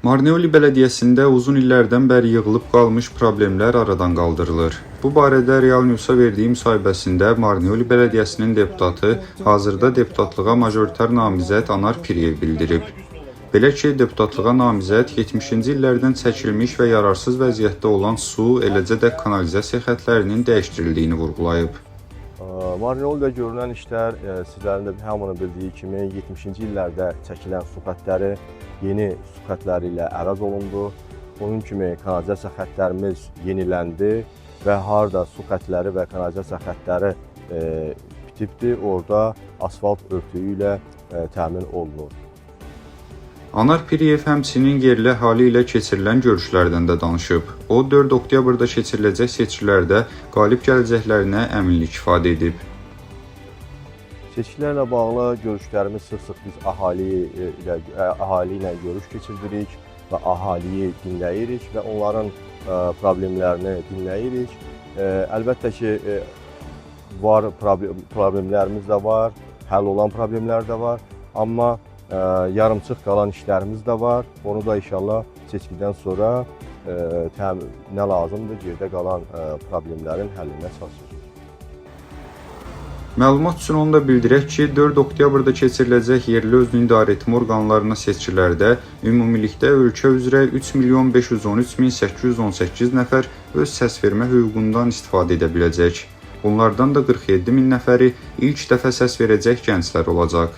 Marneoli Belediyəsində uzun illərdən bəri yığılıb qalmış problemlər aradan qaldırılır. Bu barədə Real News-a verdiyi müsahibəsində Marneoli Belediyəsinin deputatı hazırda deputatlığa majoritar namizəd Anar Piriyev bildirib. Belə ki, deputatlığa namizəd 70-ci illərdən çəkilmiş və yararsız vəziyyətdə olan su, eləcə də kanalizasiya xətlərinin dəyişdirildiyini vurğulayıb. Marneolidə görülən işlər sizlərin də hamının bildiyi kimi 70-ci illərdə çəkilən su xətləri yeni su xətləri ilə əvəz olundu. Onun kimi kanalizasiya xətlərimiz yeniləndi və harda su xətləri və kanalizasiya xətləri bitibdir, orada asfalt örtüyü ilə təmin olunur. Anar Piriyev həmçinin yerli əhali ilə keçirilən görüşlərdən də danışıb. O, 4 oktyabrda keçiriləcək seçkilərdə qalib gələcəklərinə əminlik ifadə edib. Seçkilərlə bağlı görüşlərimiz sıx-sıx biz əhali ilə görüş keçirdirik və əhaliyi dinləyirik və onların problemlərini dinləyirik. Əlbəttə ki, problemlərimiz də var, həll olan problemlər də var, amma yarımçıq qalan işlərimiz də var. Onu da inşallah seçkidən sonra nə lazımdır, gerdə qalan problemlərin həllinə çalışacağıq. Məlumat üçün onu da bildirək ki, 4 oktyabrda keçiriləcək yerli özünü idarə etmə orqanlarına seçkilərdə ümumilikdə ölkə üzrə 3.513.818 nəfər öz səsvermə hüququndan istifadə edə biləcək. Bunlardan da 47.000 nəfəri ilk dəfə səs verəcək gənclər olacaq.